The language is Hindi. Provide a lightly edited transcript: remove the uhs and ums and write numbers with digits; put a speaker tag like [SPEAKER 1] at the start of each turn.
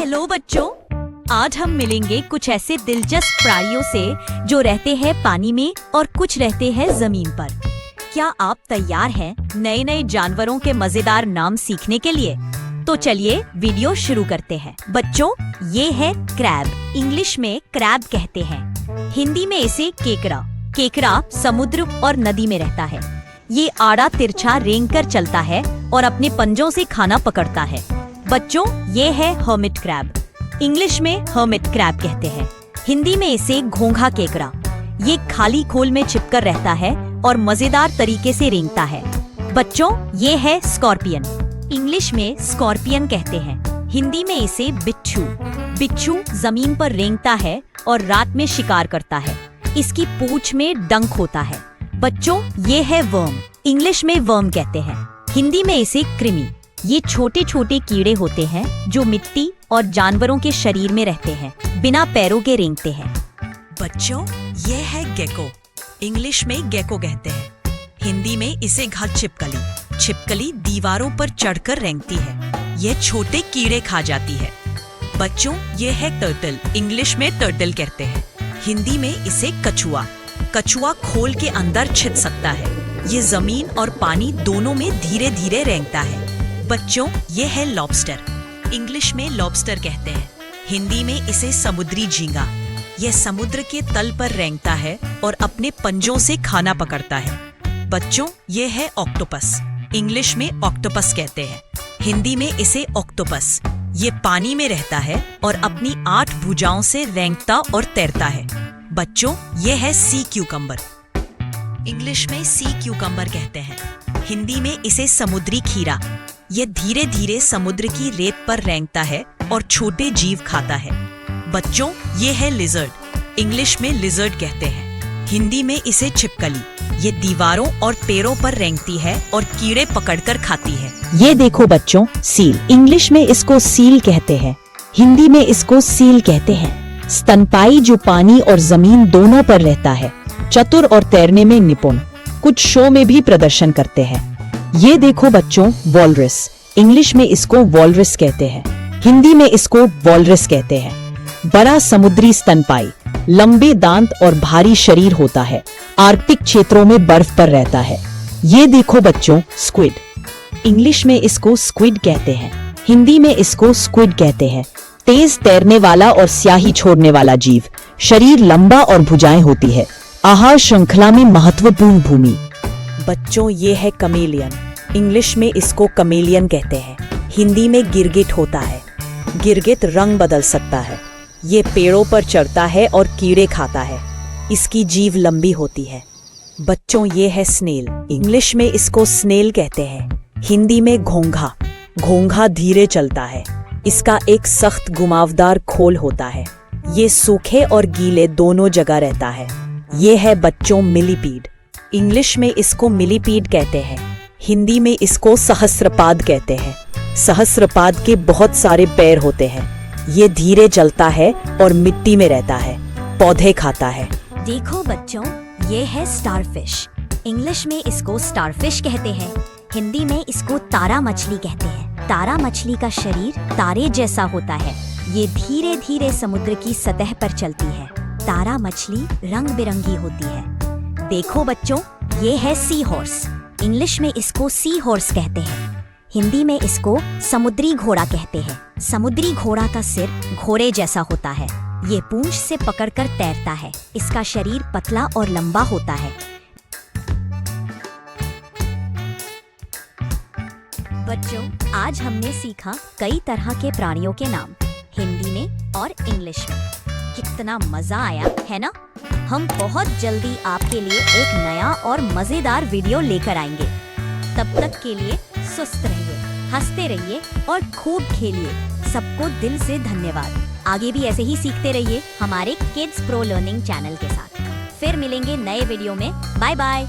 [SPEAKER 1] हेलो बच्चों, आज हम मिलेंगे कुछ ऐसे दिलचस्प प्राणियों से जो रहते हैं पानी में और कुछ रहते हैं जमीन पर। क्या आप तैयार हैं नए नए जानवरों के मजेदार नाम सीखने के लिए? तो चलिए वीडियो शुरू करते हैं। बच्चों, ये है क्रैब। इंग्लिश में क्रैब कहते हैं, हिंदी में इसे केकड़ा। केकड़ा समुद्र और नदी में रहता है। ये आड़ा तिरछा रेंग कर चलता है और अपने पंजों से खाना पकड़ता है। बच्चों, ये है हर्मिट क्रैब। इंग्लिश में हर्मिट क्रैब कहते हैं, हिंदी में इसे घोंघा केकड़ा। ये खाली खोल में छिपकर रहता है और मजेदार तरीके से रेंगता है। बच्चों, ये है स्कॉर्पियन। इंग्लिश में स्कॉर्पियन कहते हैं, हिंदी में इसे बिच्छू। बिच्छू जमीन पर रेंगता है और रात में शिकार करता है। इसकी पूंछ में डंक होता है। बच्चों, ये है वर्म। इंग्लिश में वर्म कहते हैं, हिंदी में इसे कृमि। ये छोटे छोटे कीड़े होते हैं जो मिट्टी और जानवरों के शरीर में रहते हैं, बिना पैरों के रेंगते हैं।
[SPEAKER 2] बच्चों, ये है गेको। इंग्लिश में गेको कहते हैं, हिंदी में इसे घास छिपकली। छिपकली दीवारों पर चढ़कर रेंगती है। ये छोटे कीड़े खा जाती है। बच्चों, ये है टर्टल। इंग्लिश में टर्टल कहते हैं, हिंदी में इसे कछुआ। कछुआ खोल के अंदर छिप सकता है। ये जमीन और पानी दोनों में धीरे धीरे रेंगता है। बच्चों, ये है लॉबस्टर। इंग्लिश में लॉबस्टर कहते हैं, हिंदी में इसे समुद्री झींगा। यह समुद्र के तल पर रेंगता है और अपने पंजों से खाना पकड़ता है। बच्चों, ये है ऑक्टोपस। इंग्लिश में ऑक्टोपस कहते हैं, हिंदी में इसे ऑक्टोपस। ये पानी में रहता है और अपनी 8 भुजाओं से रेंगता और तैरता है। बच्चों, ये है सी क्यूकम्बर। इंग्लिश में सी क्यूकम्बर कहते हैं, हिंदी में इसे समुद्री खीरा। यह धीरे धीरे समुद्र की रेत पर रेंगता है और छोटे जीव खाता है। बच्चों, ये है लिजर्ड। इंग्लिश में लिजर्ड कहते हैं, हिंदी में इसे छिपकली। ये दीवारों और पेड़ों पर रेंगती है और कीड़े पकड़कर खाती है।
[SPEAKER 1] ये देखो बच्चों, सील। इंग्लिश में इसको सील कहते हैं, हिंदी में इसको सील कहते हैं। स्तनपाई जो पानी और जमीन दोनों पर रहता है, चतुर और तैरने में निपुण। कुछ शो में भी प्रदर्शन करते हैं। ये देखो बच्चों, वॉलरस। इंग्लिश में इसको वॉलरस कहते हैं, हिंदी में इसको वॉलरस कहते हैं। बड़ा समुद्री स्तनपाई, लंबे दांत और भारी शरीर होता है। आर्कटिक क्षेत्रों में बर्फ पर रहता है। ये देखो बच्चों, स्क्विड। इंग्लिश में इसको स्क्विड कहते हैं, हिंदी में इसको स्क्विड कहते हैं। तेज तैरने वाला और स्याही छोड़ने वाला जीव। शरीर लंबा और भुजाएं होती है। आहार श्रृंखला में महत्वपूर्ण भूमि। बच्चों, ये है कमेलियन। इंग्लिश में इसको कमेलियन कहते हैं, हिंदी में गिरगिट होता है। गिरगिट रंग बदल सकता है। ये पेड़ों पर चढ़ता है और कीड़े खाता है। इसकी जीभ लंबी होती है। बच्चों, ये है स्नेल। इंग्लिश में इसको स्नेल कहते हैं, हिंदी में घोंघा। घोंघा धीरे चलता है। इसका एक सख्त घुमावदार खोल होता है। ये सूखे और गीले दोनों जगह रहता है। ये है बच्चों मिलीपीड। इंग्लिश में इसको मिलीपीड कहते हैं, हिंदी में इसको सहस्त्रपाद कहते हैं। सहस्त्रपाद के बहुत सारे पैर होते हैं। ये धीरे चलता है और मिट्टी में रहता है। पौधे खाता है। देखो बच्चों, ये है स्टारफिश। इंग्लिश में इसको स्टारफिश कहते हैं, हिंदी में इसको तारा मछली कहते हैं। तारा मछली का शरीर तारे जैसा होता है। ये धीरे धीरे समुद्र की सतह पर चलती है। तारा मछली रंग बिरंगी होती है। देखो बच्चों, ये है सी हॉर्स। इंग्लिश में इसको सी हॉर्स कहते हैं, हिंदी में इसको समुद्री घोड़ा कहते हैं। समुद्री घोड़ा का सिर घोड़े जैसा होता है। ये पूंछ से पकड़कर तैरता है। इसका शरीर पतला और लंबा होता है। बच्चों, आज हमने सीखा कई तरह के प्राणियों के नाम, हिंदी में और इंग्लिश में। कितना मजा आया है ना? हम बहुत जल्दी आपके लिए एक नया और मजेदार वीडियो लेकर आएंगे। तब तक के लिए सुस्त रहिए, हंसते रहिए और खूब खेलिए। सबको दिल से धन्यवाद। आगे भी ऐसे ही सीखते रहिए हमारे किड्स प्रो लर्निंग चैनल के साथ। फिर मिलेंगे नए वीडियो में। Bye bye.